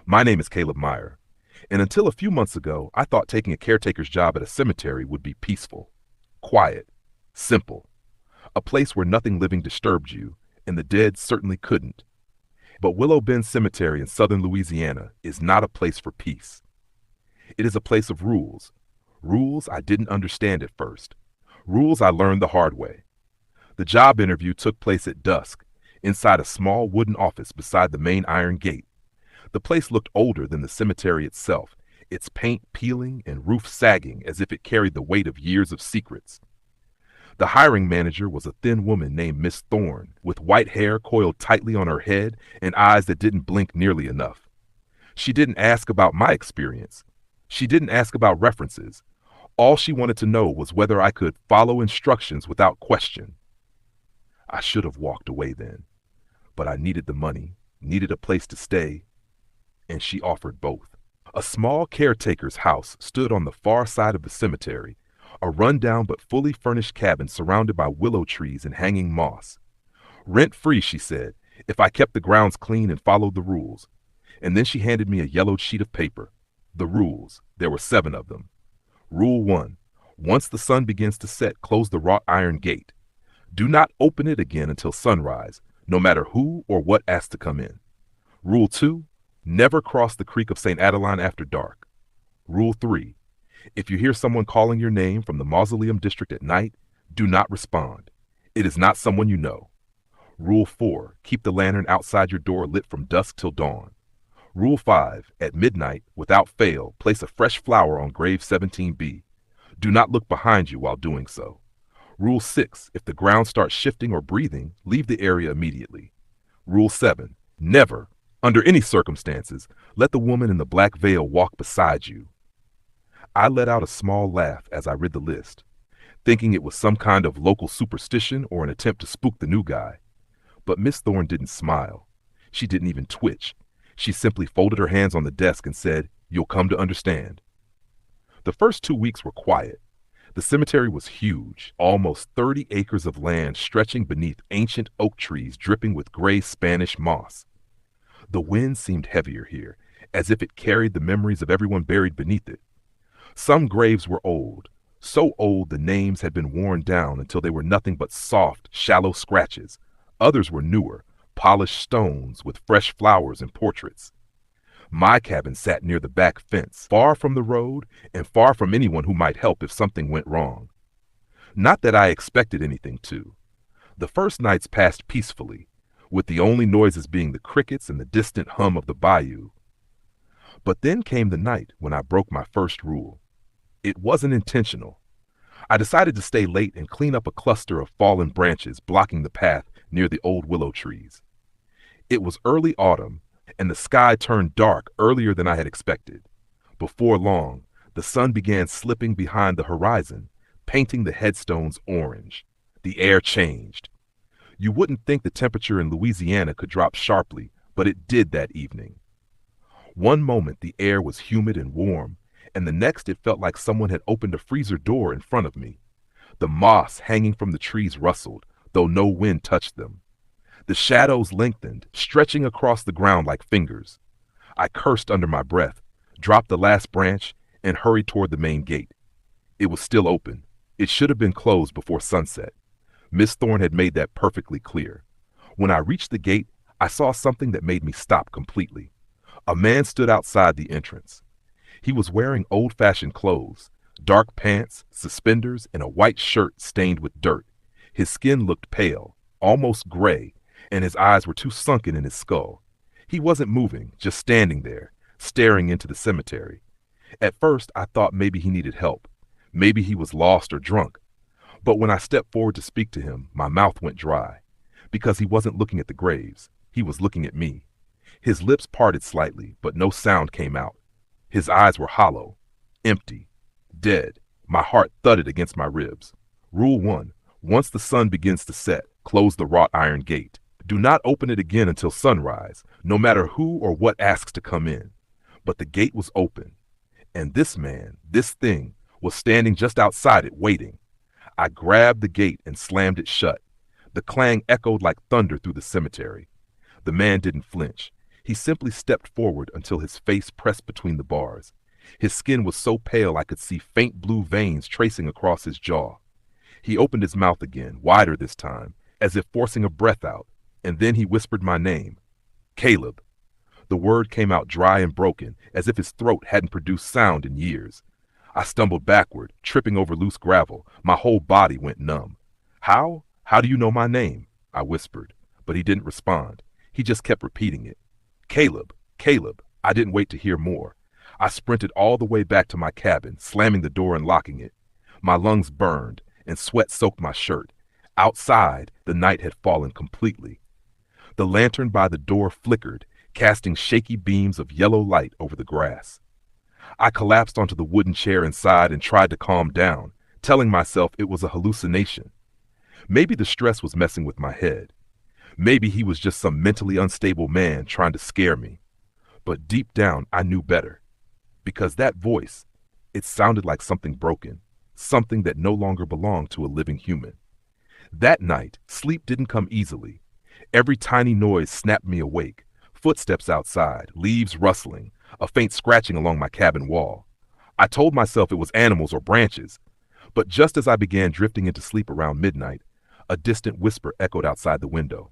My name is Caleb Meyer, and until a few months ago, I thought taking a caretaker's job at a cemetery would be peaceful, quiet, simple, a place where nothing living disturbed you, and the dead certainly couldn't. But Willow Bend Cemetery in southern Louisiana is not a place for peace. It is a place of rules, rules I didn't understand at first, rules I learned the hard way. The job interview took place at dusk, inside a small wooden office beside the main iron gate. The place looked older than the cemetery itself, its paint peeling and roof sagging as if it carried the weight of years of secrets. The hiring manager was a thin woman named Miss Thorne, with white hair coiled tightly on her head and eyes that didn't blink nearly enough. She didn't ask about my experience. She didn't ask about references. All she wanted to know was whether I could follow instructions without question. I should have walked away then, but I needed the money, needed a place to stay, and she offered both. A small caretaker's house stood on the far side of the cemetery, a run-down but fully furnished cabin surrounded by willow trees and hanging moss. Rent-free, she said, if I kept the grounds clean and followed the rules. And then she handed me a yellowed sheet of paper. The rules. There were 7 of them. Rule 1. Once the sun begins to set, close the wrought iron gate. Do not open it again until sunrise, no matter who or what asks to come in. Rule 2. Never cross the Creek of St. Adeline after dark. Rule 3. If you hear someone calling your name from the Mausoleum District at night, do not respond. It is not someone you know. Rule 4. Keep the lantern outside your door lit from dusk till dawn. Rule 5. At midnight, without fail, place a fresh flower on grave 17B. Do not look behind you while doing so. Rule 6. If the ground starts shifting or breathing, leave the area immediately. Rule 7. Never, under any circumstances, let the woman in the black veil walk beside you. I let out a small laugh as I read the list, thinking it was some kind of local superstition or an attempt to spook the new guy. But Miss Thorne didn't smile. She didn't even twitch. She simply folded her hands on the desk and said, "You'll come to understand." The first 2 weeks were quiet. The cemetery was huge, almost 30 acres of land stretching beneath ancient oak trees dripping with gray Spanish moss. The wind seemed heavier here, as if it carried the memories of everyone buried beneath it. Some graves were old, so old the names had been worn down until they were nothing but soft, shallow scratches. Others were newer, polished stones with fresh flowers and portraits. My cabin sat near the back fence, far from the road and far from anyone who might help if something went wrong. Not that I expected anything to. The first nights passed peacefully, with the only noises being the crickets and the distant hum of the bayou. But then came the night when I broke my first rule. It wasn't intentional. I decided to stay late and clean up a cluster of fallen branches blocking the path near the old willow trees. It was early autumn, and the sky turned dark earlier than I had expected. Before long, the sun began slipping behind the horizon, painting the headstones orange. The air changed. You wouldn't think the temperature in Louisiana could drop sharply, but it did that evening. One moment the air was humid and warm, and the next it felt like someone had opened a freezer door in front of me. The moss hanging from the trees rustled, though no wind touched them. The shadows lengthened, stretching across the ground like fingers. I cursed under my breath, dropped the last branch, and hurried toward the main gate. It was still open. It should have been closed before sunset. Miss Thorne had made that perfectly clear. When I reached the gate, I saw something that made me stop completely. A man stood outside the entrance. He was wearing old-fashioned clothes, dark pants, suspenders, and a white shirt stained with dirt. His skin looked pale, almost gray, and his eyes were too sunken in his skull. He wasn't moving, just standing there, staring into the cemetery. At first, I thought maybe he needed help. Maybe he was lost or drunk. But when I stepped forward to speak to him, my mouth went dry. Because he wasn't looking at the graves. He was looking at me. His lips parted slightly, but no sound came out. His eyes were hollow, empty, dead. My heart thudded against my ribs. Rule 1. Once the sun begins to set, close the wrought iron gate. Do not open it again until sunrise, no matter who or what asks to come in. But the gate was open, and this man, this thing, was standing just outside it, waiting. I grabbed the gate and slammed it shut. The clang echoed like thunder through the cemetery. The man didn't flinch. He simply stepped forward until his face pressed between the bars. His skin was so pale I could see faint blue veins tracing across his jaw. He opened his mouth again, wider this time, as if forcing a breath out, and then he whispered my name. Caleb. The word came out dry and broken, as if his throat hadn't produced sound in years. I stumbled backward, tripping over loose gravel. My whole body went numb. How? How do you know my name? I whispered, but he didn't respond. He just kept repeating it. Caleb, Caleb. I didn't wait to hear more. I sprinted all the way back to my cabin, slamming the door and locking it. My lungs burned, and sweat soaked my shirt. Outside, the night had fallen completely. The lantern by the door flickered, casting shaky beams of yellow light over the grass. I collapsed onto the wooden chair inside and tried to calm down, telling myself it was a hallucination. Maybe the stress was messing with my head. Maybe he was just some mentally unstable man trying to scare me. But deep down, I knew better. Because that voice, it sounded like something broken, something that no longer belonged to a living human. That night, sleep didn't come easily. Every tiny noise snapped me awake. Footsteps outside, leaves rustling, a faint scratching along my cabin wall. I told myself it was animals or branches. But just as I began drifting into sleep around midnight, a distant whisper echoed outside the window.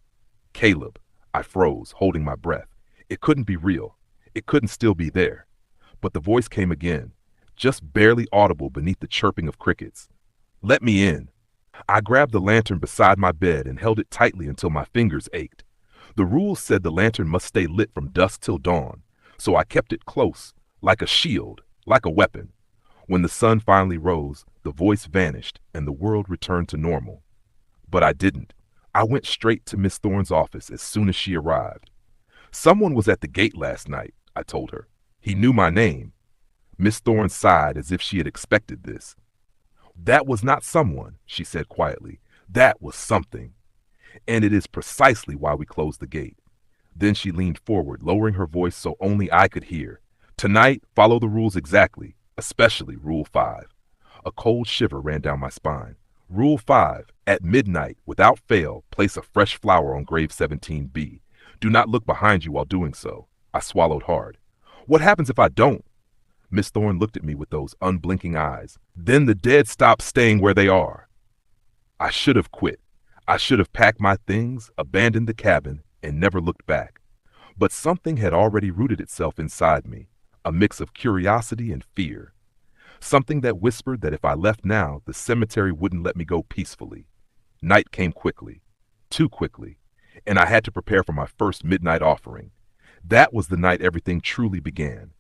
Caleb. I froze, holding my breath. It couldn't be real. It couldn't still be there. But the voice came again, just barely audible beneath the chirping of crickets. Let me in. I grabbed the lantern beside my bed and held it tightly until my fingers ached. The rules said the lantern must stay lit from dusk till dawn, so I kept it close, like a shield, like a weapon. When the sun finally rose, the voice vanished and the world returned to normal. But I didn't. I went straight to Miss Thorne's office as soon as she arrived. Someone was at the gate last night, I told her. He knew my name. Miss Thorne sighed as if she had expected this. That was not someone, she said quietly. That was something. And it is precisely why we closed the gate. Then she leaned forward, lowering her voice so only I could hear. Tonight, follow the rules exactly, especially Rule 5. A cold shiver ran down my spine. Rule 5, at midnight, without fail, place a fresh flower on grave 17B. Do not look behind you while doing so. I swallowed hard. What happens if I don't? Miss Thorne looked at me with those unblinking eyes. Then the dead stop staying where they are. I should have quit. I should have packed my things, abandoned the cabin, and never looked back. But something had already rooted itself inside me, a mix of curiosity and fear. Something that whispered that if I left now, the cemetery wouldn't let me go peacefully. Night came quickly, too quickly, and I had to prepare for my first midnight offering. That was the night everything truly began.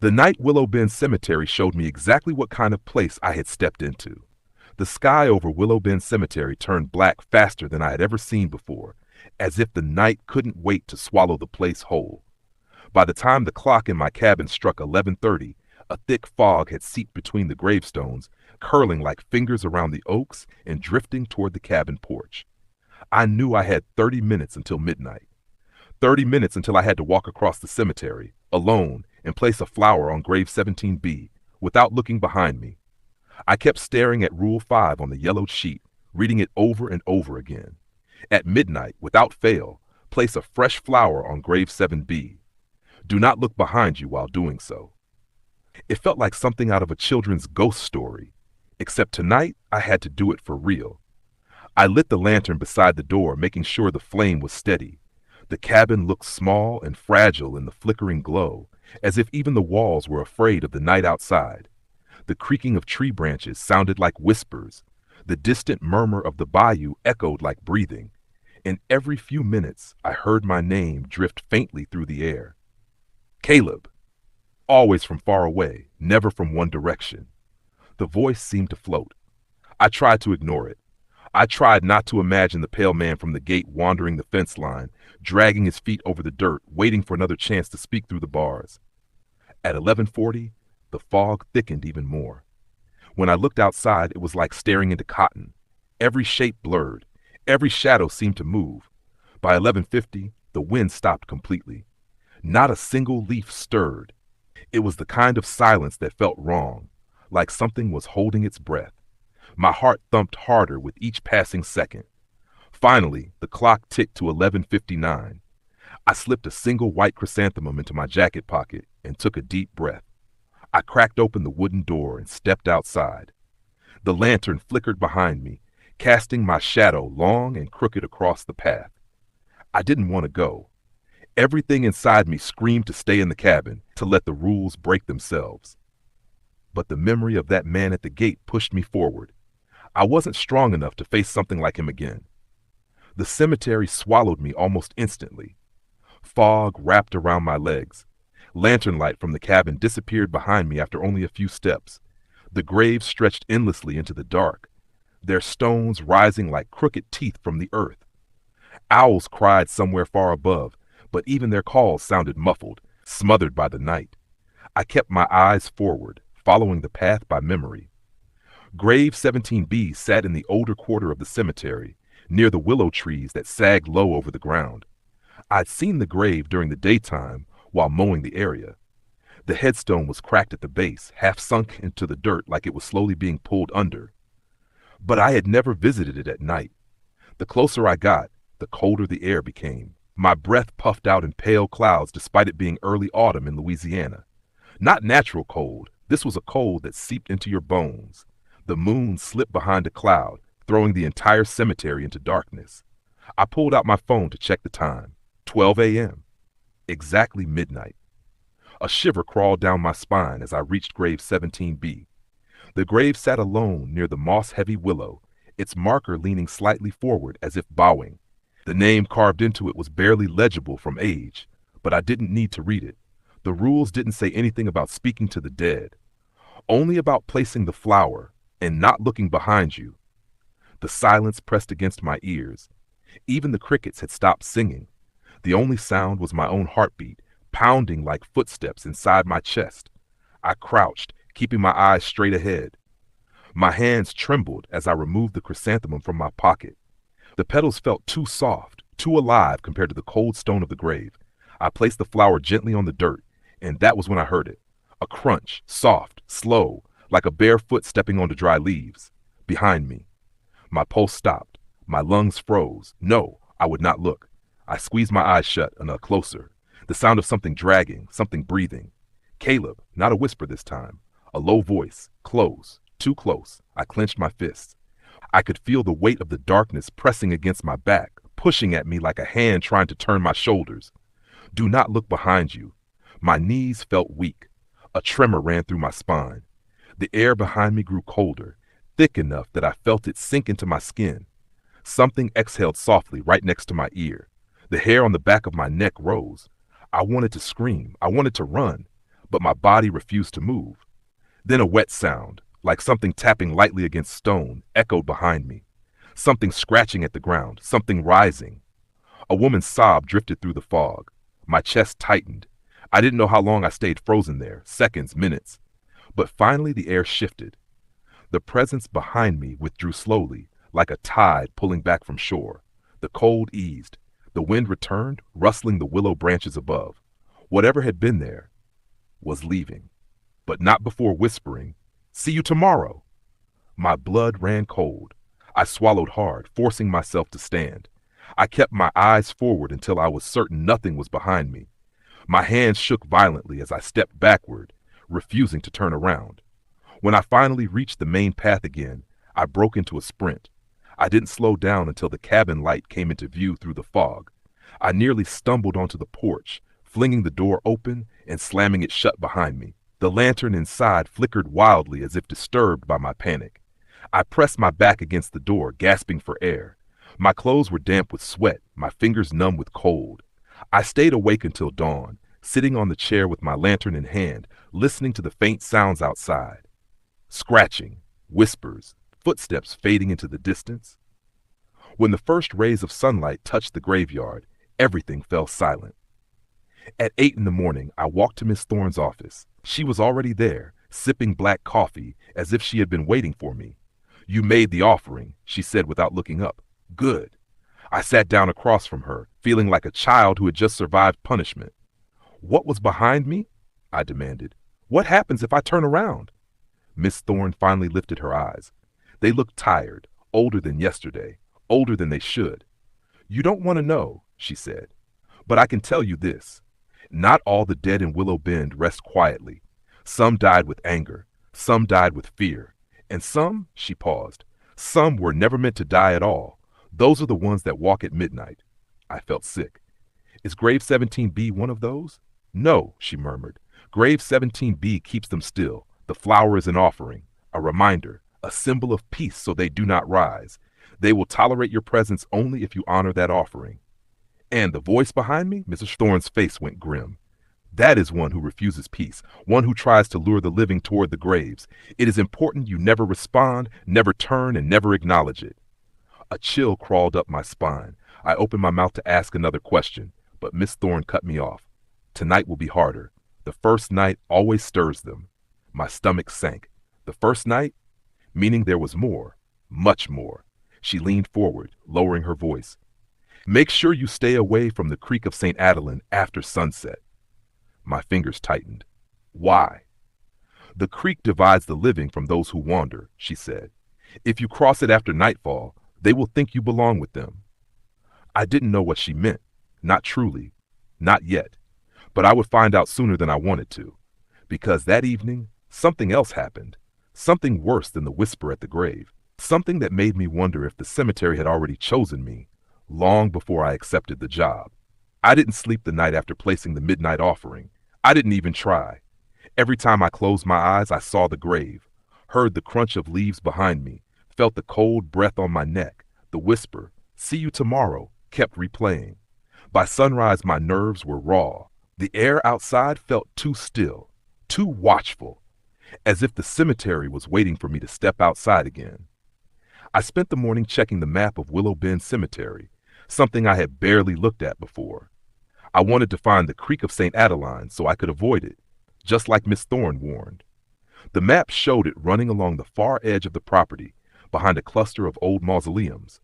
The night Willow Bend Cemetery showed me exactly what kind of place I had stepped into. The sky over Willow Bend Cemetery turned black faster than I had ever seen before, as if the night couldn't wait to swallow the place whole. By the time the clock in my cabin struck 11:30, a thick fog had seeped between the gravestones, curling like fingers around the oaks and drifting toward the cabin porch. I knew I had 30 minutes until midnight. 30 minutes until I had to walk across the cemetery, alone, and place a flower on grave 17B, without looking behind me. I kept staring at Rule 5 on the yellowed sheet, reading it over and over again. At midnight, without fail, place a fresh flower on grave 7B. Do not look behind you while doing so. It felt like something out of a children's ghost story, except tonight I had to do it for real. I lit the lantern beside the door, making sure the flame was steady. The cabin looked small and fragile in the flickering glow, as if even the walls were afraid of the night outside. The creaking of tree branches sounded like whispers. The distant murmur of the bayou echoed like breathing. And every few minutes, I heard my name drift faintly through the air. Caleb. Always from far away, never from one direction. The voice seemed to float. I tried to ignore it. I tried not to imagine the pale man from the gate wandering the fence line, dragging his feet over the dirt, waiting for another chance to speak through the bars. At 11:40, the fog thickened even more. When I looked outside, it was like staring into cotton. Every shape blurred. Every shadow seemed to move. By 11:50, the wind stopped completely. Not a single leaf stirred. It was the kind of silence that felt wrong, like something was holding its breath. My heart thumped harder with each passing second. Finally, the clock ticked to 11:59. I slipped a single white chrysanthemum into my jacket pocket and took a deep breath. I cracked open the wooden door and stepped outside. The lantern flickered behind me, casting my shadow long and crooked across the path. I didn't want to go. Everything inside me screamed to stay in the cabin, to let the rules break themselves. But the memory of that man at the gate pushed me forward. I wasn't strong enough to face something like him again. The cemetery swallowed me almost instantly. Fog wrapped around my legs. Lantern light from the cabin disappeared behind me after only a few steps. The graves stretched endlessly into the dark, their stones rising like crooked teeth from the earth. Owls cried somewhere far above, but even their calls sounded muffled, smothered by the night. I kept my eyes forward, following the path by memory. Grave 17B sat in the older quarter of the cemetery, near the willow trees that sagged low over the ground. I'd seen the grave during the daytime while mowing the area. The headstone was cracked at the base, half sunk into the dirt like it was slowly being pulled under. But I had never visited it at night. The closer I got, the colder the air became. My breath puffed out in pale clouds despite it being early autumn in Louisiana. Not natural cold, this was a cold that seeped into your bones. The moon slipped behind a cloud, throwing the entire cemetery into darkness. I pulled out my phone to check the time. 12 a.m. Exactly midnight. A shiver crawled down my spine as I reached grave 17B. The grave sat alone near the moss-heavy willow, its marker leaning slightly forward as if bowing. The name carved into it was barely legible from age, but I didn't need to read it. The rules didn't say anything about speaking to the dead, only about placing the flower and not looking behind you. The silence pressed against my ears. Even the crickets had stopped singing. The only sound was my own heartbeat, pounding like footsteps inside my chest. I crouched, keeping my eyes straight ahead. My hands trembled as I removed the chrysanthemum from my pocket. The petals felt too soft, too alive compared to the cold stone of the grave. I placed the flower gently on the dirt, and that was when I heard it. A crunch, soft, slow, like a bare foot stepping onto dry leaves. Behind me. My pulse stopped. My lungs froze. No, I would not look. I squeezed my eyes shut and closer. The sound of something dragging, something breathing. Caleb, not a whisper this time. A low voice, close, too close. I clenched my fists. I could feel the weight of the darkness pressing against my back, pushing at me like a hand trying to turn my shoulders. Do not look behind you. My knees felt weak. A tremor ran through my spine. The air behind me grew colder, thick enough that I felt it sink into my skin. Something exhaled softly right next to my ear. The hair on the back of my neck rose. I wanted to scream. I wanted to run, but my body refused to move. Then a wet sound, like something tapping lightly against stone, echoed behind me. Something scratching at the ground, something rising. A woman's sob drifted through the fog. My chest tightened. I didn't know how long I stayed frozen there, seconds, minutes. But finally the air shifted. The presence behind me withdrew slowly, like a tide pulling back from shore. The cold eased. The wind returned, rustling the willow branches above. Whatever had been there was leaving, but not before whispering, "See you tomorrow." My blood ran cold. I swallowed hard, forcing myself to stand. I kept my eyes forward until I was certain nothing was behind me. My hands shook violently as I stepped backward, refusing to turn around. When I finally reached the main path again, I broke into a sprint. I didn't slow down until the cabin light came into view through the fog. I nearly stumbled onto the porch, flinging the door open and slamming it shut behind me. The lantern inside flickered wildly as if disturbed by my panic. I pressed my back against the door, gasping for air. My clothes were damp with sweat, my fingers numb with cold. I stayed awake until dawn, sitting on the chair with my lantern in hand, listening to the faint sounds outside. Scratching, whispers, footsteps fading into the distance. When the first rays of sunlight touched the graveyard, everything fell silent. At 8 in the morning, I walked to Miss Thorne's office. She was already there, sipping black coffee, as if she had been waiting for me. "You made the offering," she said without looking up. "Good." I sat down across from her, feeling like a child who had just survived punishment. "What was behind me?" I demanded. "What happens if I turn around?" Miss Thorne finally lifted her eyes. They looked tired, older than yesterday, older than they should. "You don't want to know," she said. But I can tell you this. Not all the dead in Willow Bend rest quietly. Some died with anger. Some died with fear. And some, she paused, some were never meant to die at all. Those are the ones that walk at midnight. I felt sick. Is grave 17B one of those? No, she murmured. Grave 17B keeps them still. The flower is an offering, a reminder, a symbol of peace so they do not rise. They will tolerate your presence only if you honor that offering. And the voice behind me? Mrs. Thorne's face went grim. That is one who refuses peace, one who tries to lure the living toward the graves. It is important you never respond, never turn, and never acknowledge it. A chill crawled up my spine. I opened my mouth to ask another question, but Miss Thorne cut me off. Tonight will be harder. The first night always stirs them. My stomach sank. The first night? Meaning there was more, much more. She leaned forward, lowering her voice. Make sure you stay away from the Creek of St. Adeline after sunset. My fingers tightened. Why? The creek divides the living from those who wander, she said. If you cross it after nightfall, they will think you belong with them. I didn't know what she meant. Not truly. Not yet. But I would find out sooner than I wanted to. Because that evening, something else happened. Something worse than the whisper at the grave. Something that made me wonder if the cemetery had already chosen me, long before I accepted the job. I didn't sleep the night after placing the midnight offering. I didn't even try. Every time I closed my eyes, I saw the grave, heard the crunch of leaves behind me, felt the cold breath on my neck. The whisper, "See you tomorrow," kept replaying. By sunrise, my nerves were raw. The air outside felt too still, too watchful, as if the cemetery was waiting for me to step outside again. I spent the morning checking the map of Willow Bend Cemetery, something I had barely looked at before. I wanted to find the Creek of St. Adeline so I could avoid it, just like Miss Thorne warned. The map showed it running along the far edge of the property, behind a cluster of old mausoleums.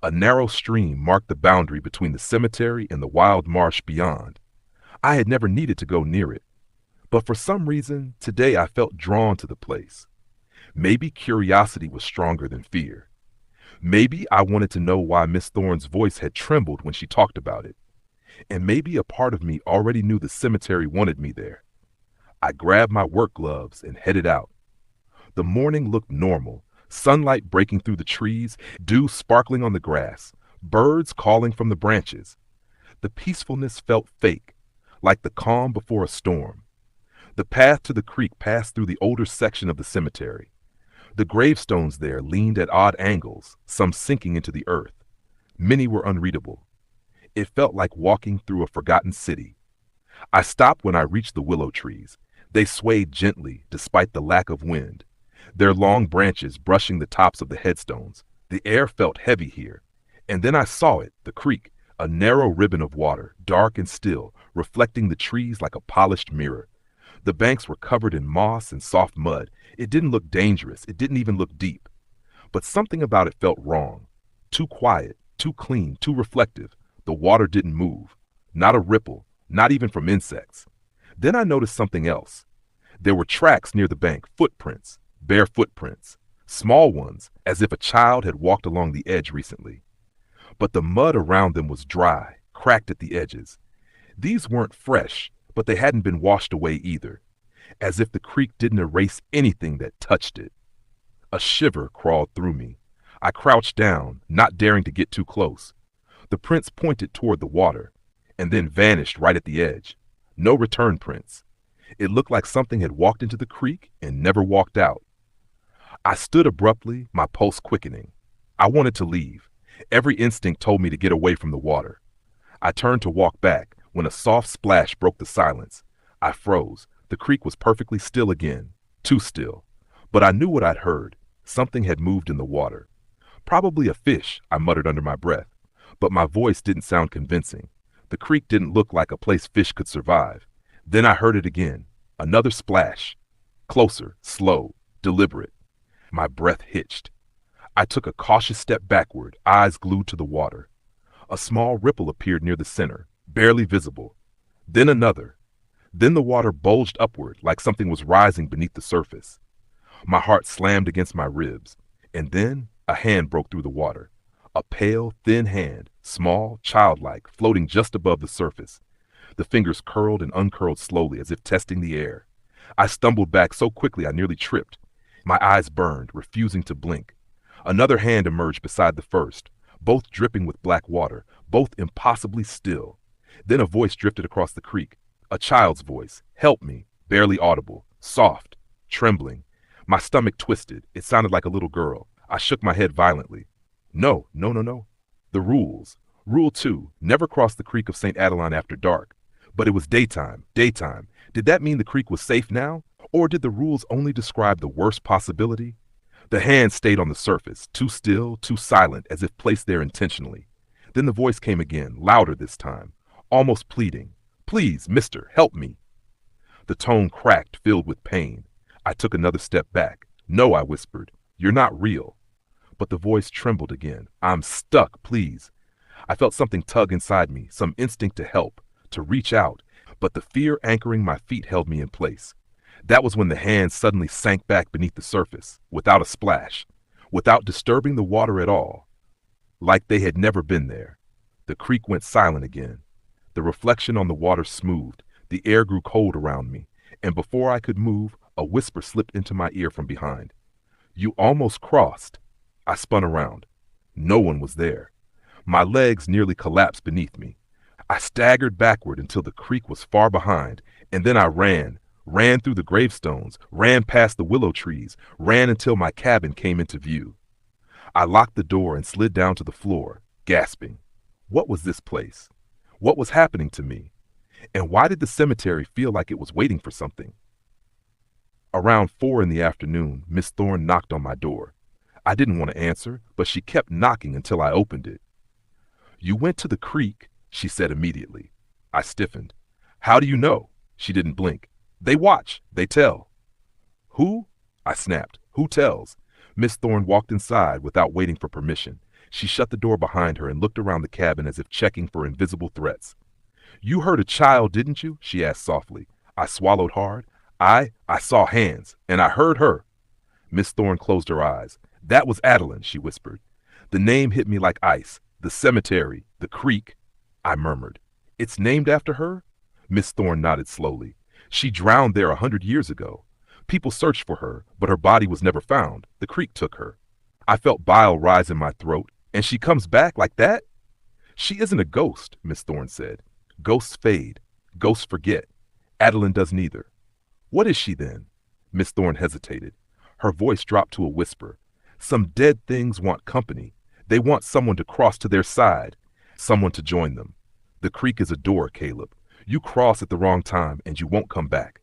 A narrow stream marked the boundary between the cemetery and the wild marsh beyond. I had never needed to go near it, but for some reason, today I felt drawn to the place. Maybe curiosity was stronger than fear. Maybe I wanted to know why Miss Thorne's voice had trembled when she talked about it. And maybe a part of me already knew the cemetery wanted me there. I grabbed my work gloves and headed out. The morning looked normal, sunlight breaking through the trees, dew sparkling on the grass, birds calling from the branches. The peacefulness felt fake, like the calm before a storm. The path to the creek passed through the older section of the cemetery. The gravestones there leaned at odd angles, some sinking into the earth. Many were unreadable. It felt like walking through a forgotten city. I stopped when I reached the willow trees. They swayed gently despite the lack of wind, their long branches brushing the tops of the headstones. The air felt heavy here. And then I saw it, the creek, a narrow ribbon of water, dark and still, reflecting the trees like a polished mirror. The banks were covered in moss and soft mud. It didn't look dangerous. It didn't even look deep. But something about it felt wrong. Too quiet, too clean, too reflective. The water didn't move. Not a ripple, not even from insects. Then I noticed something else. There were tracks near the bank, footprints, bare footprints, small ones, as if a child had walked along the edge recently. But the mud around them was dry, cracked at the edges. These weren't fresh, but they hadn't been washed away either, as if the creek didn't erase anything that touched it. A shiver crawled through me. I crouched down, not daring to get too close. The prints pointed toward the water, and then vanished right at the edge. No return prints. It looked like something had walked into the creek and never walked out. I stood abruptly, my pulse quickening. I wanted to leave. Every instinct told me to get away from the water. I turned to walk back when a soft splash broke the silence. I froze. The creek was perfectly still again. Too still. But I knew what I'd heard. Something had moved in the water. Probably a fish, I muttered under my breath. But my voice didn't sound convincing. The creek didn't look like a place fish could survive. Then I heard it again. Another splash. Closer, slow, deliberate. My breath hitched. I took a cautious step backward, eyes glued to the water. A small ripple appeared near the center, barely visible. Then another. Then the water bulged upward like something was rising beneath the surface. My heart slammed against my ribs. And then a hand broke through the water. A pale, thin hand, small, childlike, floating just above the surface. The fingers curled and uncurled slowly as if testing the air. I stumbled back so quickly I nearly tripped. My eyes burned, refusing to blink. Another hand emerged beside the first, both dripping with black water, both impossibly still. Then a voice drifted across the creek. A child's voice. Help me. Barely audible. Soft. Trembling. My stomach twisted. It sounded like a little girl. I shook my head violently. No, no, no, no. The rules. Rule 2. Never cross the creek of St. Adeline after dark. But it was daytime. Daytime. Did that mean the creek was safe now? Or did the rules only describe the worst possibility? The hand stayed on the surface, too still, too silent, as if placed there intentionally. Then the voice came again, louder this time, almost pleading. Please, mister, help me. The tone cracked, filled with pain. I took another step back. No, I whispered. You're not real. But the voice trembled again. I'm stuck, please. I felt something tug inside me, some instinct to help, to reach out, but the fear anchoring my feet held me in place. That was when the hand suddenly sank back beneath the surface, without a splash, without disturbing the water at all, like they had never been there. The creek went silent again. The reflection on the water smoothed, the air grew cold around me, and before I could move, a whisper slipped into my ear from behind. You almost crossed. I spun around. No one was there. My legs nearly collapsed beneath me. I staggered backward until the creek was far behind, and then I ran through the gravestones, ran past the willow trees, ran until my cabin came into view. I locked the door and slid down to the floor, gasping. What was this place? What was happening to me? And why did the cemetery feel like it was waiting for something? Around 4 in the afternoon, Miss Thorne knocked on my door. I didn't want to answer, but she kept knocking until I opened it. You went to the creek, she said immediately. I stiffened. How do you know? She didn't blink. They watch. They tell. Who? I snapped. Who tells? Miss Thorne walked inside without waiting for permission. She shut the door behind her and looked around the cabin as if checking for invisible threats. You heard a child, didn't you? She asked softly. I swallowed hard. I saw hands, and I heard her. Miss Thorne closed her eyes. That was Adeline, she whispered. The name hit me like ice. The cemetery, the creek. I murmured. It's named after her? Miss Thorne nodded slowly. She drowned there 100 years ago. People searched for her, but her body was never found. The creek took her. I felt bile rise in my throat. And she comes back like that? She isn't a ghost, Miss Thorne said. Ghosts fade. Ghosts forget. Adeline does neither. What is she then? Miss Thorne hesitated. Her voice dropped to a whisper. Some dead things want company. They want someone to cross to their side, someone to join them. The creek is a door, Caleb. You cross at the wrong time and you won't come back.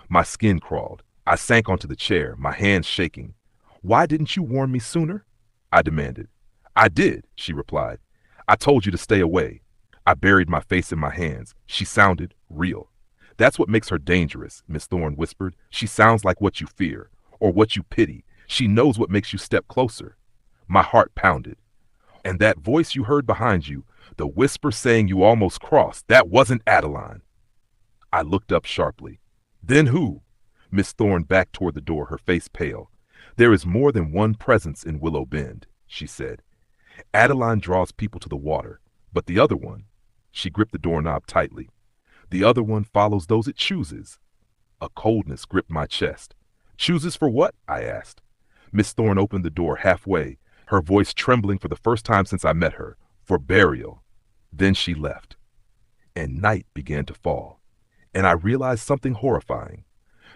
My skin crawled. I sank onto the chair, my hands shaking. Why didn't you warn me sooner? I demanded. I did, she replied. I told you to stay away. I buried my face in my hands. She sounded real. That's what makes her dangerous, Miss Thorne whispered. She sounds like what you fear, or what you pity. She knows what makes you step closer. My heart pounded. And that voice you heard behind you, the whisper saying you almost crossed, that wasn't Adeline. I looked up sharply. Then who? Miss Thorne backed toward the door, her face pale. There is more than one presence in Willow Bend, she said. Adeline draws people to the water, but the other one, she gripped the doorknob tightly. The other one follows those it chooses. A coldness gripped my chest. Chooses for what? I asked. Miss Thorne opened the door halfway, her voice trembling for the first time since I met her. For burial. Then she left. And night began to fall. And I realized something horrifying.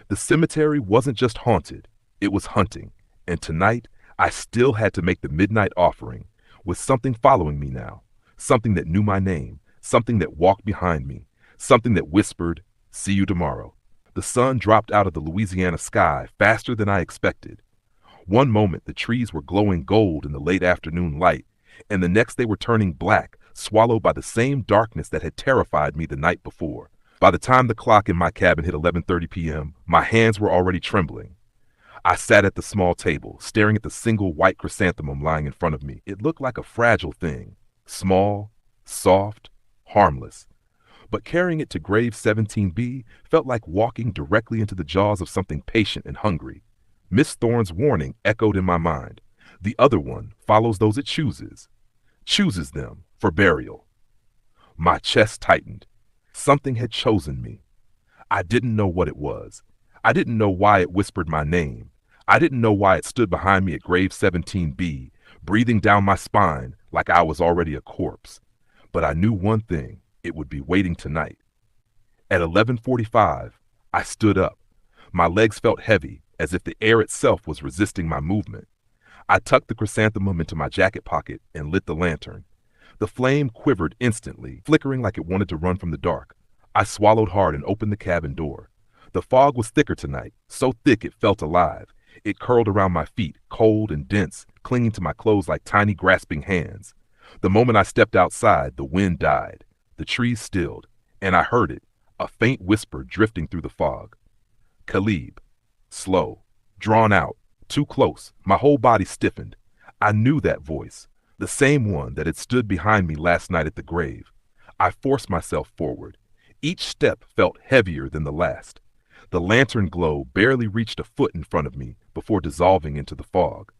The cemetery wasn't just haunted, it was hunting. And tonight, I still had to make the midnight offering, with something following me now. Something that knew my name, something that walked behind me, something that whispered, see you tomorrow. The sun dropped out of the Louisiana sky faster than I expected. One moment the trees were glowing gold in the late afternoon light, and the next they were turning black, swallowed by the same darkness that had terrified me the night before. By the time the clock in my cabin hit 11:30 p.m., my hands were already trembling. I sat at the small table, staring at the single white chrysanthemum lying in front of me. It looked like a fragile thing, small, soft, harmless. But carrying it to grave 17B felt like walking directly into the jaws of something patient and hungry. Miss Thorne's warning echoed in my mind. The other one follows those it chooses. chooses them for burial. My chest tightened. Something had chosen me. I didn't know what it was. I didn't know why it whispered my name. I didn't know why it stood behind me at grave 17B, breathing down my spine like I was already a corpse. But I knew one thing: it would be waiting tonight. At 11:45, I stood up. My legs felt heavy, as if the air itself was resisting my movement. I tucked the chrysanthemum into my jacket pocket and lit the lantern. The flame quivered instantly, flickering like it wanted to run from the dark. I swallowed hard and opened the cabin door. The fog was thicker tonight, so thick it felt alive. It curled around my feet, cold and dense, clinging to my clothes like tiny grasping hands. The moment I stepped outside, the wind died. The trees stilled, and I heard it, a faint whisper drifting through the fog. Khalib. Slow. Drawn out. Too close. My whole body stiffened. I knew that voice, the same one that had stood behind me last night at the grave. I forced myself forward. Each step felt heavier than the last. The lantern glow barely reached a foot in front of me before dissolving into the fog.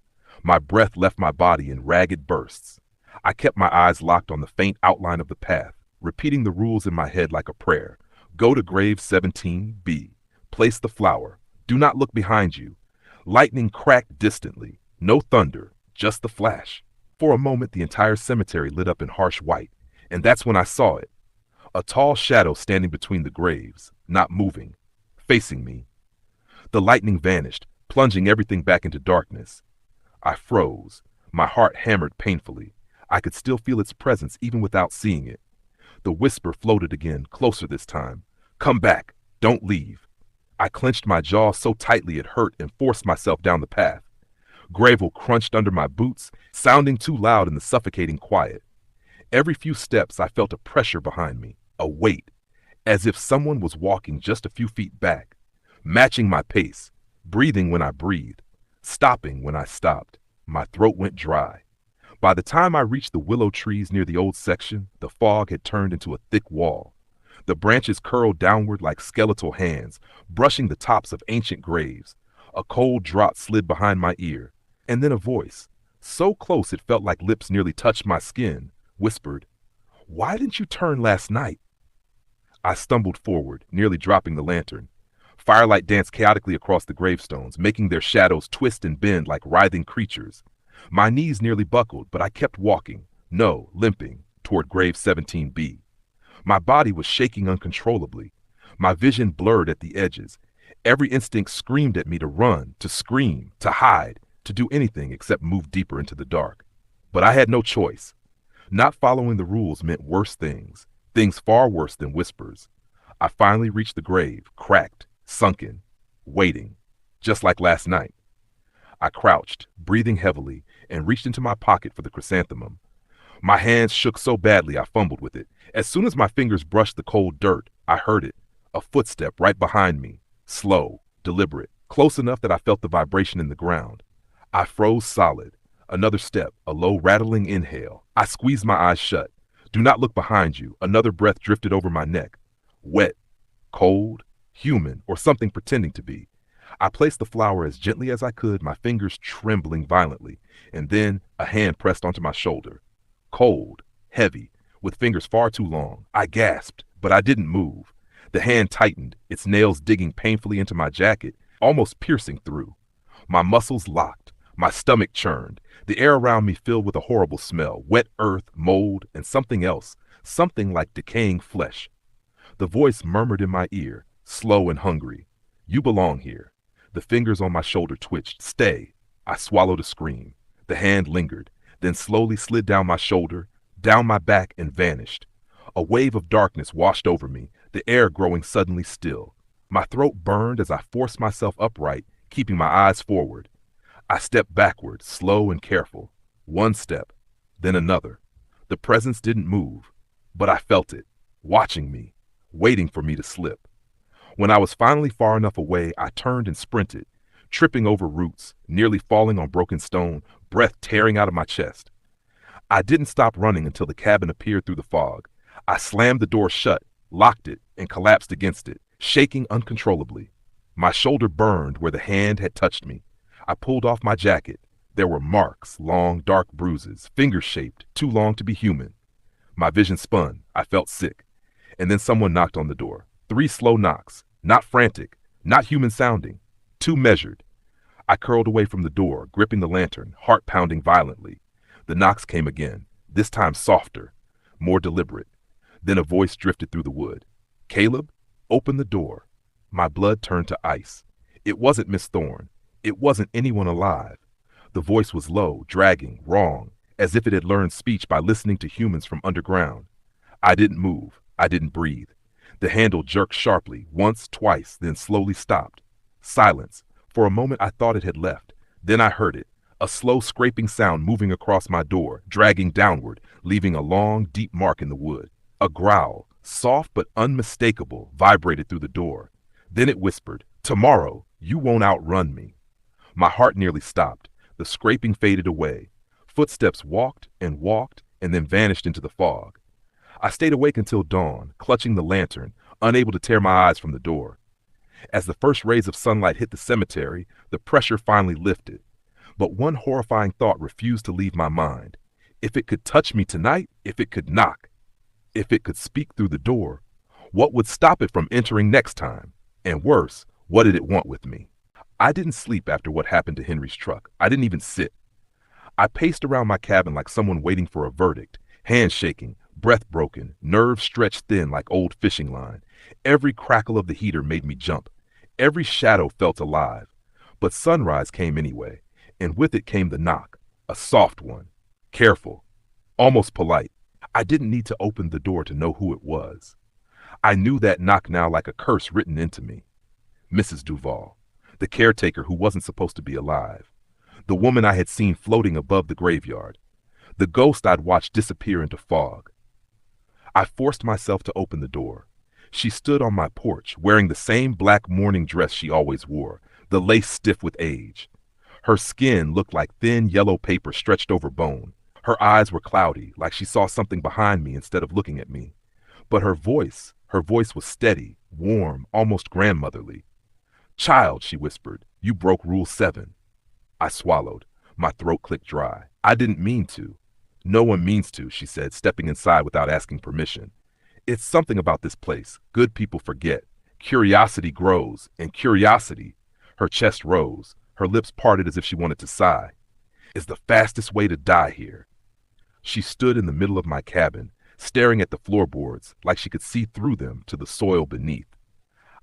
My breath left my body in ragged bursts. I kept my eyes locked on the faint outline of the path, repeating the rules in my head like a prayer. Go to grave 17B. Place the flower. Do not look behind you. Lightning cracked distantly. No thunder, just the flash. For a moment, the entire cemetery lit up in harsh white, and that's when I saw it. A tall shadow standing between the graves, not moving, facing me. The lightning vanished, plunging everything back into darkness. I froze. My heart hammered painfully. I could still feel its presence even without seeing it. The whisper floated again, closer this time. Come back. Don't leave. I clenched my jaw so tightly it hurt and forced myself down the path. Gravel crunched under my boots, sounding too loud in the suffocating quiet. Every few steps I felt a pressure behind me, a weight, as if someone was walking just a few feet back, matching my pace, breathing when I breathed, stopping when I stopped. My throat went dry. By the time I reached the willow trees near the old section, the fog had turned into a thick wall. The branches curled downward like skeletal hands, brushing the tops of ancient graves. A cold drop slid behind my ear, and then a voice, so close it felt like lips nearly touched my skin, whispered, "Why didn't you turn last night?" I stumbled forward, nearly dropping the lantern. Firelight danced chaotically across the gravestones, making their shadows twist and bend like writhing creatures. My knees nearly buckled, but I kept walking, limping, toward grave 17B. My body was shaking uncontrollably. My vision blurred at the edges. Every instinct screamed at me to run, to scream, to hide, to do anything except move deeper into the dark. But I had no choice. Not following the rules meant worse things, things far worse than whispers. I finally reached the grave, cracked, sunken, waiting, just like last night. I crouched, breathing heavily, and reached into my pocket for the chrysanthemum. My hands shook so badly I fumbled with it. As soon as my fingers brushed the cold dirt, I heard it, a footstep right behind me, slow, deliberate, close enough that I felt the vibration in the ground. I froze solid. Another step, a low rattling inhale. I squeezed my eyes shut. Do not look behind you. Another breath drifted over my neck. Wet, cold, human, or something pretending to be. I placed the flower as gently as I could, my fingers trembling violently, and then a hand pressed onto my shoulder. Cold, heavy, with fingers far too long. I gasped, but I didn't move. The hand tightened, its nails digging painfully into my jacket, almost piercing through. My muscles locked. My stomach churned. The air around me filled with a horrible smell, wet earth, mold, and something else, something like decaying flesh. The voice murmured in my ear, slow and hungry. You belong here. The fingers on my shoulder twitched. Stay. I swallowed a scream. The hand lingered, then slowly slid down my shoulder, down my back, and vanished. A wave of darkness washed over me, the air growing suddenly still. My throat burned as I forced myself upright, keeping my eyes forward. I stepped backward, slow and careful. One step, then another. The presence didn't move, but I felt it, watching me, waiting for me to slip. When I was finally far enough away, I turned and sprinted, tripping over roots, nearly falling on broken stone, breath tearing out of my chest. I didn't stop running until the cabin appeared through the fog. I slammed the door shut, locked it, and collapsed against it, shaking uncontrollably. My shoulder burned where the hand had touched me. I pulled off my jacket. There were marks, long, dark bruises, finger-shaped, too long to be human. My vision spun. I felt sick. And then someone knocked on the door. 3 slow knocks. Not frantic, not human-sounding. 2 measured. I curled away from the door, gripping the lantern, heart pounding violently. The knocks came again, this time softer, more deliberate. Then a voice drifted through the wood. "Caleb, open the door." My blood turned to ice. It wasn't Miss Thorne. It wasn't anyone alive. The voice was low, dragging, wrong, as if it had learned speech by listening to humans from underground. I didn't move. I didn't breathe. The handle jerked sharply, once, twice, then slowly stopped. Silence. For a moment I thought it had left. Then I heard it, a slow scraping sound moving across my door, dragging downward, leaving a long, deep mark in the wood. A growl, soft but unmistakable, vibrated through the door. Then it whispered, "Tomorrow, you won't outrun me." My heart nearly stopped. The scraping faded away. Footsteps walked, and then vanished into the fog. I stayed awake until dawn, clutching the lantern, unable to tear my eyes from the door. As the first rays of sunlight hit the cemetery, the pressure finally lifted. But one horrifying thought refused to leave my mind. If it could touch me tonight, if it could knock, if it could speak through the door, what would stop it from entering next time? And worse, what did it want with me? I didn't sleep after what happened to Henry's truck. I didn't even sit. I paced around my cabin like someone waiting for a verdict, hands shaking, breath broken, nerves stretched thin like old fishing line. Every crackle of the heater made me jump. Every shadow felt alive. But sunrise came anyway, and with it came the knock, a soft one, careful, almost polite. I didn't need to open the door to know who it was. I knew that knock now like a curse written into me. Mrs. Duval, the caretaker who wasn't supposed to be alive. The woman I had seen floating above the graveyard. The ghost I'd watched disappear into fog. I forced myself to open the door. She stood on my porch, wearing the same black mourning dress she always wore, the lace stiff with age. Her skin looked like thin yellow paper stretched over bone. Her eyes were cloudy, like she saw something behind me instead of looking at me. But her voice was steady, warm, almost grandmotherly. "Child," she whispered, "you broke Rule 7. I swallowed. My throat clicked dry. I didn't mean to. "No one means to," she said, stepping inside without asking permission. "It's something about this place. Good people forget. Curiosity grows, and curiosity," her chest rose, her lips parted as if she wanted to sigh, "is the fastest way to die here." She stood in the middle of my cabin, staring at the floorboards like she could see through them to the soil beneath.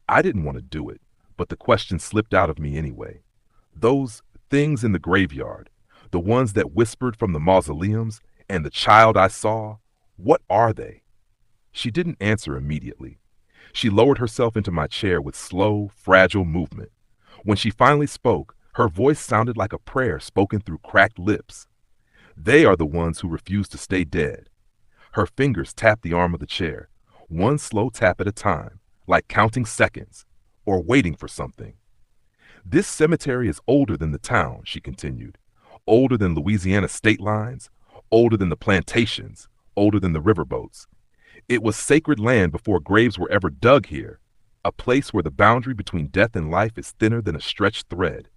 I didn't want to do it, but the question slipped out of me anyway. Those things in the graveyard, the ones that whispered from the mausoleums, and the child I saw, what are they? She didn't answer immediately. She lowered herself into my chair with slow, fragile movement. When she finally spoke, her voice sounded like a prayer spoken through cracked lips. "They are the ones who refuse to stay dead." Her fingers tapped the arm of the chair, one slow tap at a time, like counting seconds, or waiting for something. "This cemetery is older than the town," she continued. "Older than Louisiana state lines, older than the plantations, older than the riverboats. It was sacred land before graves were ever dug here, a place where the boundary between death and life is thinner than a stretched thread."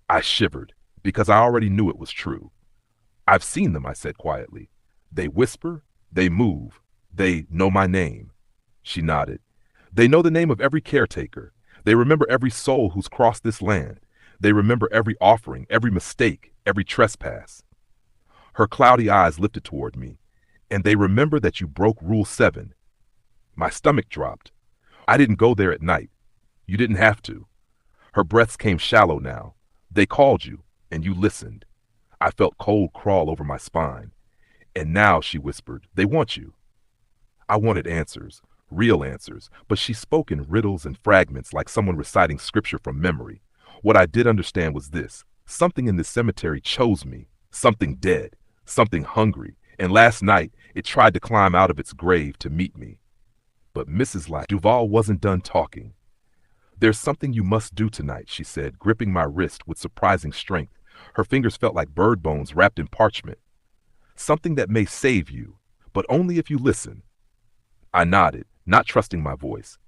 I shivered, because I already knew it was true. "I've seen them," I said quietly. "They whisper, they move, they know my name." She nodded. "They know the name of every caretaker. They remember every soul who's crossed this land. They remember every offering, every mistake, every trespass." Her cloudy eyes lifted toward me. "And they remember that you broke Rule 7. My stomach dropped. "I didn't go there at night. You didn't have to." Her breaths came shallow now. "They called you, and you listened." I felt cold crawl over my spine. "And now," she whispered, "they want you." I wanted answers, real answers, but she spoke in riddles and fragments like someone reciting scripture from memory. What I did understand was this: something in this cemetery chose me, something dead, something hungry, and last night it tried to climb out of its grave to meet me. But Mrs. Duval wasn't done talking. "There's something you must do tonight," she said, gripping my wrist with surprising strength. Her fingers felt like bird bones wrapped in parchment. "Something that may save you, but only if you listen." I nodded, not trusting my voice.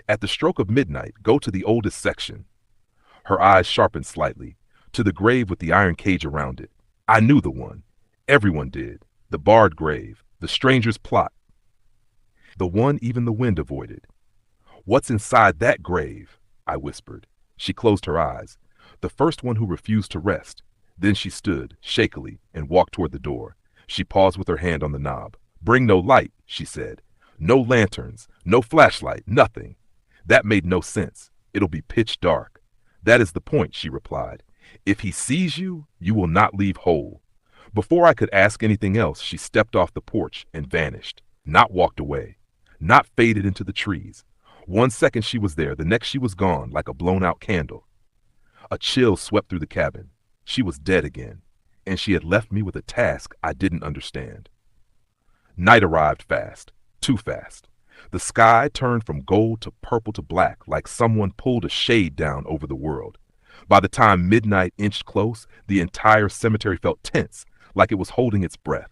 "At the stroke of midnight, go to the oldest section." Her eyes sharpened slightly. To the grave with the iron cage around it. I knew the one. Everyone did. The barred grave, the stranger's plot, the one even the wind avoided. What's inside that grave? I whispered. She closed her eyes, the first one who refused to rest. Then she stood, shakily, and walked toward the door. She paused with her hand on the knob. Bring no light, she said. No lanterns, no flashlight, nothing. That made no sense. It'll be pitch dark. That is the point, she replied. If he sees you, you will not leave whole. Before I could ask anything else, she stepped off the porch and vanished. Not walked away. Not faded into the trees. 1 second she was there, the next she was gone, like a blown-out candle. A chill swept through the cabin. She was dead again, and she had left me with a task I didn't understand. Night arrived fast, too fast. The sky turned from gold to purple to black, like someone pulled a shade down over the world. By the time midnight inched close, the entire cemetery felt tense, like it was holding its breath.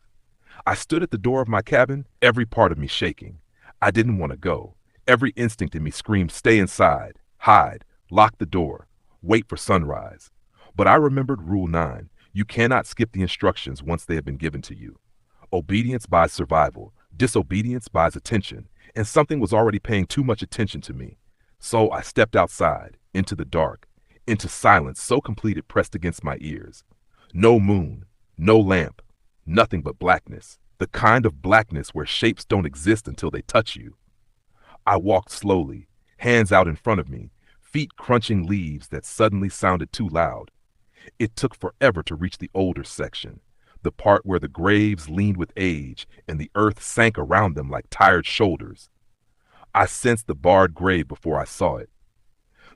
I stood at the door of my cabin, every part of me shaking. I didn't want to go. Every instinct in me screamed, stay inside, hide, lock the door, wait for sunrise. But I remembered Rule 9. You cannot skip the instructions once they have been given to you. Obedience buys survival. Disobedience buys attention. And something was already paying too much attention to me. So I stepped outside, into the dark, into silence so complete it pressed against my ears. No moon, no lamp, nothing but blackness. The kind of blackness where shapes don't exist until they touch you. I walked slowly, hands out in front of me, feet crunching leaves that suddenly sounded too loud. It took forever to reach the older section, the part where the graves leaned with age and the earth sank around them like tired shoulders. I sensed the barred grave before I saw it.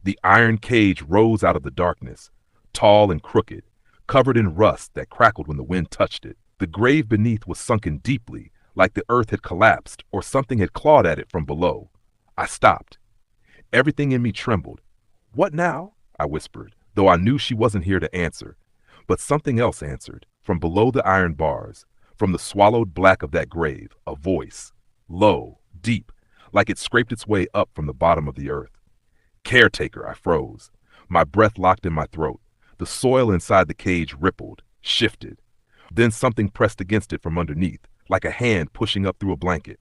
The iron cage rose out of the darkness, tall and crooked, covered in rust that crackled when the wind touched it. The grave beneath was sunken deeply, like the earth had collapsed or something had clawed at it from below. I stopped. Everything in me trembled. What now? I whispered, though I knew she wasn't here to answer. But something else answered, from below the iron bars, from the swallowed black of that grave, a voice, low, deep, like it scraped its way up from the bottom of the earth. Caretaker, I froze. My breath locked in my throat. The soil inside the cage rippled, shifted. Then something pressed against it from underneath, like a hand pushing up through a blanket.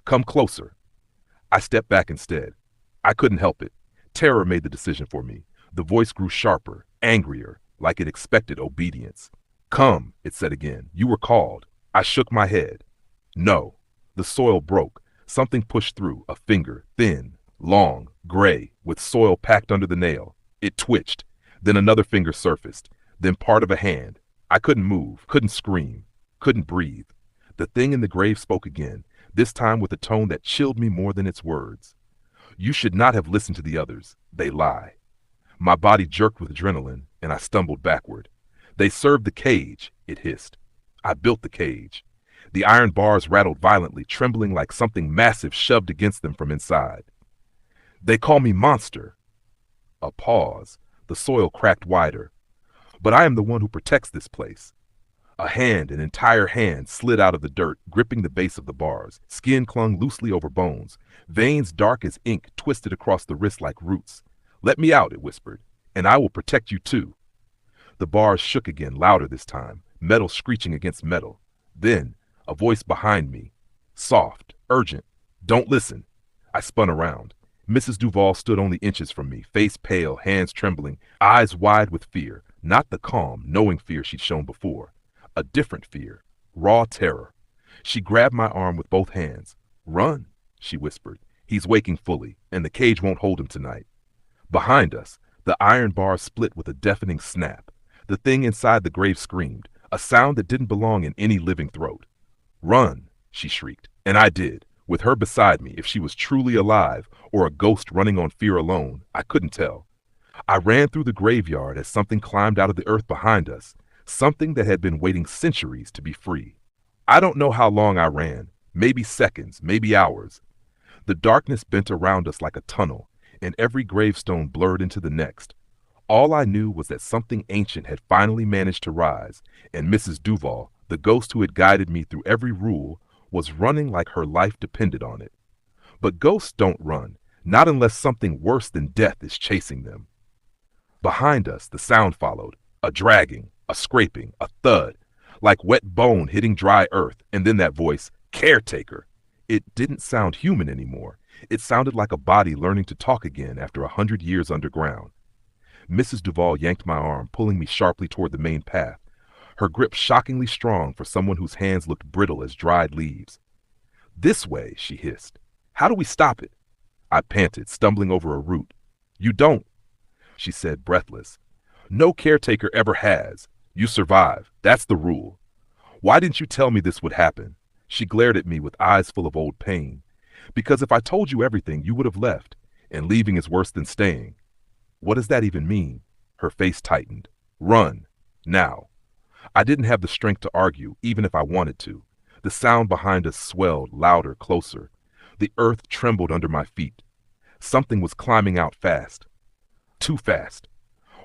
Come closer. I stepped back instead. I couldn't help it. Terror made the decision for me. The voice grew sharper, angrier, like it expected obedience. Come, it said again. You were called. I shook my head. No. The soil broke. Something pushed through, a finger, thin, long, gray, with soil packed under the nail. It twitched. Then another finger surfaced. Then part of a hand. I couldn't move, couldn't scream, couldn't breathe. The thing in the grave spoke again, this time with a tone that chilled me more than its words. You should not have listened to the others. They lie. My body jerked with adrenaline, and I stumbled backward. They served the cage, it hissed. I built the cage. The iron bars rattled violently, trembling like something massive shoved against them from inside. They call me monster. A pause. The soil cracked wider. But I am the one who protects this place. A hand, an entire hand, slid out of the dirt, gripping the base of the bars. Skin clung loosely over bones. Veins dark as ink twisted across the wrist like roots. Let me out, it whispered, and I will protect you too. The bars shook again, louder this time, metal screeching against metal. Then, a voice behind me, soft, urgent. Don't listen. I spun around. Mrs. Duval stood only inches from me, face pale, hands trembling, eyes wide with fear. Not the calm, knowing fear she'd shown before. A different fear. Raw terror. She grabbed my arm with both hands. Run, she whispered. He's waking fully, and the cage won't hold him tonight. Behind us, the iron bars split with a deafening snap. The thing inside the grave screamed, a sound that didn't belong in any living throat. Run, she shrieked, and I did, with her beside me. If she was truly alive or a ghost running on fear alone, I couldn't tell. I ran through the graveyard as something climbed out of the earth behind us, something that had been waiting centuries to be free. I don't know how long I ran, maybe seconds, maybe hours. The darkness bent around us like a tunnel, and every gravestone blurred into the next. All I knew was that something ancient had finally managed to rise, and Mrs. Duval, the ghost who had guided me through every rule, was running like her life depended on it. But ghosts don't run, not unless something worse than death is chasing them. Behind us, the sound followed, A dragging, a scraping, a thud, like wet bone hitting dry earth, and then that voice, "Caretaker." It didn't sound human anymore. It sounded like a body learning to talk again after 100 years underground. Mrs. Duval yanked my arm, pulling me sharply toward the main path, her grip shockingly strong for someone whose hands looked brittle as dried leaves. "This way," she hissed. "How do we stop it?" I panted, stumbling over a root. "You don't," she said, breathless. "No caretaker ever has. You survive. That's the rule. Why didn't you tell me this would happen?" She glared at me with eyes full of old pain. "Because if I told you everything, you would have left, and leaving is worse than staying." "What does that even mean?" Her face tightened. "Run. Now." I didn't have the strength to argue, even if I wanted to. The sound behind us swelled, louder, closer. The earth trembled under my feet. Something was climbing out fast. Too fast.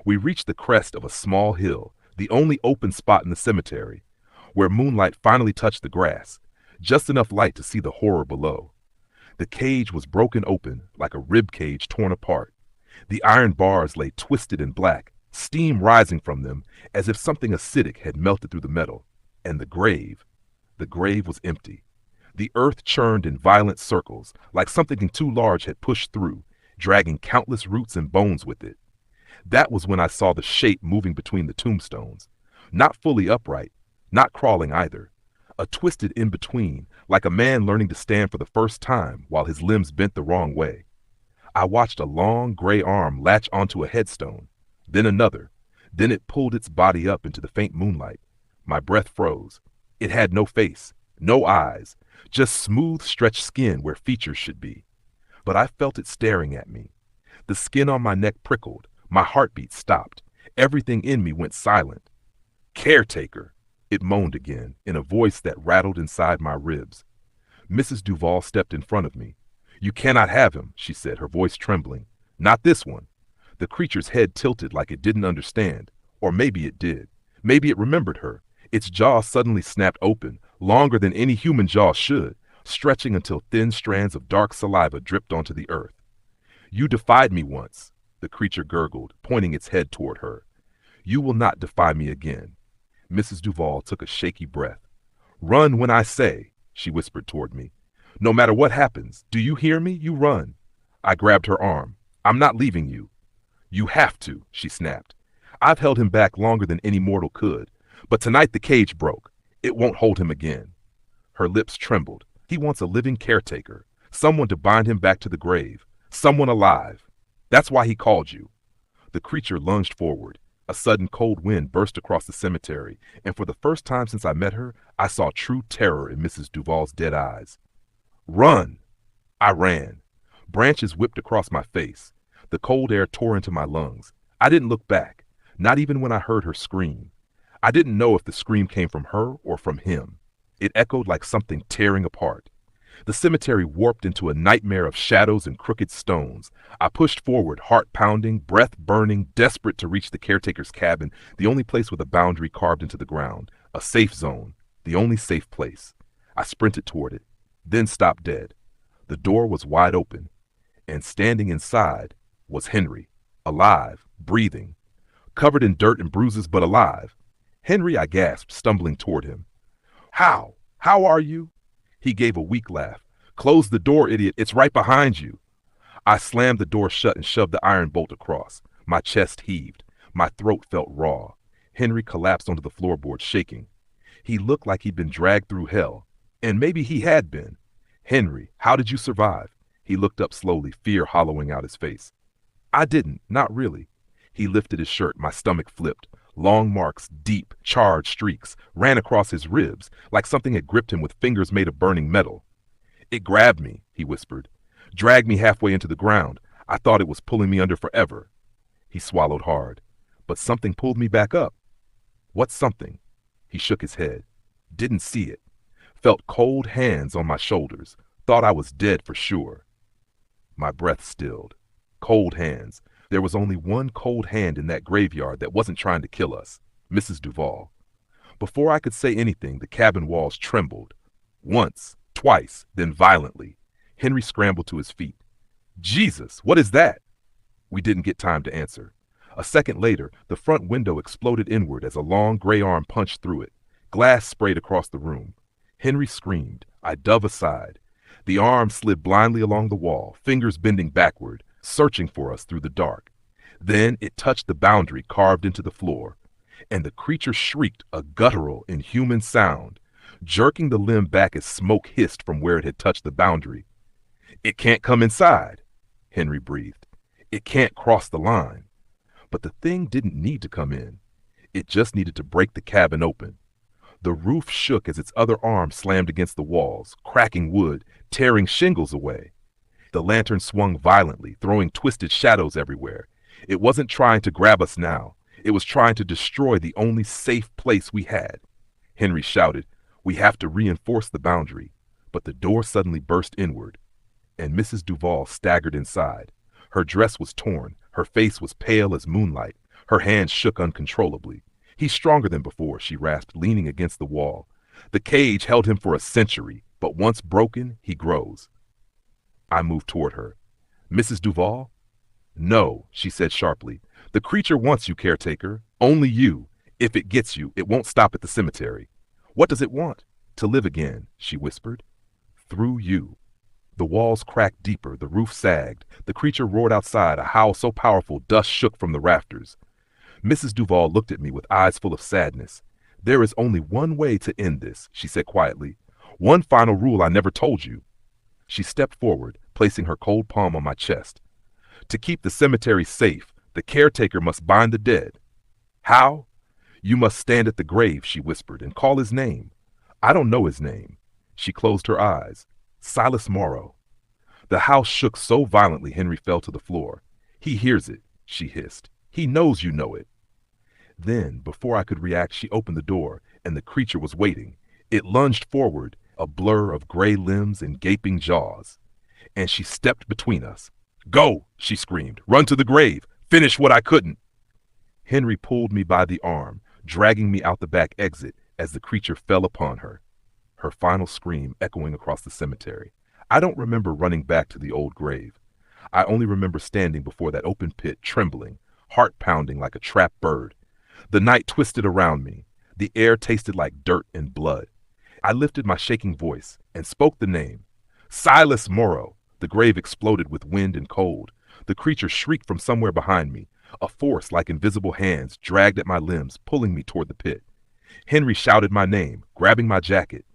We reached the crest of a small hill, the only open spot in the cemetery, where moonlight finally touched the grass, just enough light to see the horror below. The cage was broken open, like a rib cage torn apart. The iron bars lay twisted and black, steam rising from them as if something acidic had melted through the metal. And the grave was empty. The earth churned in violent circles, like something too large had pushed through, dragging countless roots and bones with it. That was when I saw the shape moving between the tombstones. Not fully upright, not crawling either. A twisted in-between, like a man learning to stand for the first time while his limbs bent the wrong way. I watched a long gray arm latch onto a headstone, then another. Then it pulled its body up into the faint moonlight. My breath froze. It had no face, no eyes, just smooth stretched skin where features should be. But I felt it staring at me. The skin on my neck prickled. My heartbeat stopped. Everything in me went silent. "Caretaker," it moaned again, in a voice that rattled inside my ribs. Mrs. Duval stepped in front of me. "You cannot have him," she said, her voice trembling. "Not this one." The creature's head tilted like it didn't understand. Or maybe it did. Maybe it remembered her. Its jaw suddenly snapped open, longer than any human jaw should, stretching until thin strands of dark saliva dripped onto the earth. "You defied me once," the creature gurgled, pointing its head toward her. "You will not defy me again." Mrs. Duval took a shaky breath. "Run when I say," she whispered toward me. "No matter what happens, do you hear me? You run." I grabbed her arm. "I'm not leaving you." "You have to," she snapped. "I've held him back longer than any mortal could. But tonight the cage broke. It won't hold him again." Her lips trembled. "He wants a living caretaker, someone to bind him back to the grave, someone alive. That's why he called you." The creature lunged forward. A sudden cold wind burst across the cemetery, and for the first time since I met her, I saw true terror in Mrs. Duval's dead eyes. "Run!" I ran. Branches whipped across my face. The cold air tore into my lungs. I didn't look back, not even when I heard her scream. I didn't know if the scream came from her or from him. It echoed like something tearing apart. The cemetery warped into a nightmare of shadows and crooked stones. I pushed forward, heart pounding, breath burning, desperate to reach the caretaker's cabin, the only place with a boundary carved into the ground, a safe zone, the only safe place. I sprinted toward it, then stopped dead. The door was wide open, and standing inside was Henry, alive, breathing, covered in dirt and bruises, but alive. "Henry," I gasped, stumbling toward him. "How? How are you?" He gave a weak laugh. "Close the door, idiot. It's right behind you." I slammed the door shut and shoved the iron bolt across. My chest heaved. My throat felt raw. Henry collapsed onto the floorboard, shaking. He looked like he'd been dragged through hell. And maybe he had been. "Henry, how did you survive?" He looked up slowly, fear hollowing out his face. "I didn't, not really." He lifted his shirt. My stomach flipped. Long marks, deep, charred streaks, ran across his ribs, like something had gripped him with fingers made of burning metal. "It grabbed me," he whispered. "Dragged me halfway into the ground. I thought it was pulling me under forever." He swallowed hard. "But something pulled me back up." "What something?" He shook his head. "Didn't see it. Felt cold hands on my shoulders. Thought I was dead for sure." My breath stilled. Cold hands. There was only one cold hand in that graveyard that wasn't trying to kill us, Mrs. Duval. Before I could say anything, the cabin walls trembled. Once, twice, then violently. Henry scrambled to his feet. "Jesus, what is that?" We didn't get time to answer. A second later, the front window exploded inward as a long gray arm punched through it. Glass sprayed across the room. Henry screamed. I dove aside. The arm slid blindly along the wall, fingers bending backward, searching for us through the dark. Then it touched the boundary carved into the floor, and the creature shrieked a guttural, inhuman sound, jerking the limb back as smoke hissed from where it had touched the boundary. It can't come inside, Henry breathed. It can't cross the line. But the thing didn't need to come in. It just needed to break the cabin open. The roof shook as its other arm slammed against the walls, cracking wood, tearing shingles away. The lantern swung violently, throwing twisted shadows everywhere. It wasn't trying to grab us now. It was trying to destroy the only safe place we had. Henry shouted, "We have to reinforce the boundary." But the door suddenly burst inward, and Mrs. Duval staggered inside. Her dress was torn, her face was pale as moonlight, her hands shook uncontrollably. "He's stronger than before," she rasped, leaning against the wall. "The cage held him for a century, but once broken, he grows." I moved toward her. "Mrs. Duval?" "No," she said sharply. "The creature wants you, caretaker. Only you. If it gets you, it won't stop at the cemetery." "What does it want?" "To live again," she whispered. "Through you." The walls cracked deeper, the roof sagged. The creature roared outside, a howl so powerful dust shook from the rafters. Mrs. Duval looked at me with eyes full of sadness. "There is only one way to end this," she said quietly. "One final rule I never told you." She stepped forward, placing her cold palm on my chest. "To keep the cemetery safe, the caretaker must bind the dead." "How?" "You must stand at the grave," she whispered, "and call his name." "I don't know his name." She closed her eyes. "Silas Morrow." The house shook so violently Henry fell to the floor. "He hears it," she hissed. "He knows you know it." Then, before I could react, she opened the door, and the creature was waiting. It lunged forward, a blur of gray limbs and gaping jaws. And she stepped between us. "Go!" she screamed. "Run to the grave! Finish what I couldn't!" Henry pulled me by the arm, dragging me out the back exit as the creature fell upon her. Her final scream echoing across the cemetery. I don't remember running back to the old grave. I only remember standing before that open pit, trembling, heart pounding like a trapped bird. The night twisted around me. The air tasted like dirt and blood. I lifted my shaking voice and spoke the name. "Silas Morrow!" The grave exploded with wind and cold. The creature shrieked from somewhere behind me. A force like invisible hands dragged at my limbs, pulling me toward the pit. Henry shouted my name, grabbing my jacket.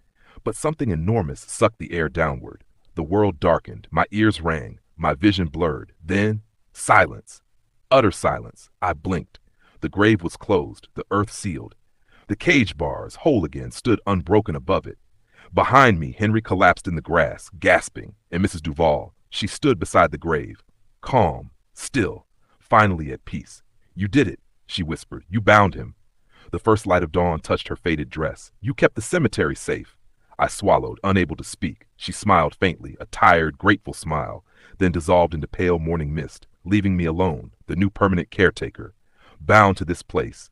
But something enormous sucked the air downward. The world darkened. My ears rang. My vision blurred. Then, silence. Utter silence. I blinked. The grave was closed, the earth sealed. The cage bars, whole again, stood unbroken above it. Behind me, Henry collapsed in the grass, gasping, and Mrs. Duval. She stood beside the grave, calm, still, finally at peace. "You did it," she whispered. "You bound him." The first light of dawn touched her faded dress. "You kept the cemetery safe." I swallowed, unable to speak. She smiled faintly, a tired, grateful smile, then dissolved into pale morning mist, leaving me alone, the new permanent caretaker, bound to this place,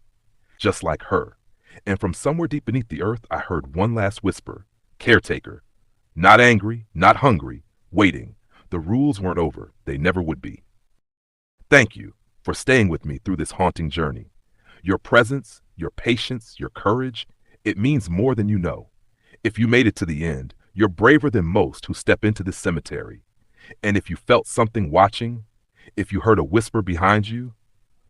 just like her. And from somewhere deep beneath the earth, I heard one last whisper. "Caretaker." Not angry, not hungry, waiting. The rules weren't over. They never would be. Thank you for staying with me through this haunting journey. Your presence, your patience, your courage, it means more than you know. If you made it to the end, you're braver than most who step into this cemetery. And if you felt something watching, if you heard a whisper behind you,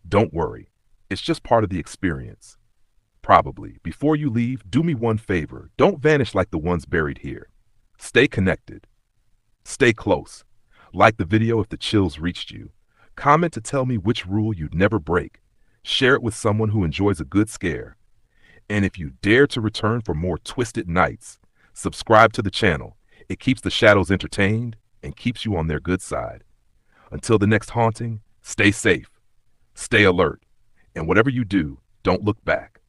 don't worry. It's just part of the experience. Probably. Before you leave, do me one favor. Don't vanish like the ones buried here. Stay connected. Stay close. Like the video if the chills reached you. Comment to tell me which rule you'd never break. Share it with someone who enjoys a good scare. And if you dare to return for more twisted nights, subscribe to the channel. It keeps the shadows entertained and keeps you on their good side. Until the next haunting, stay safe, stay alert, and whatever you do, don't look back.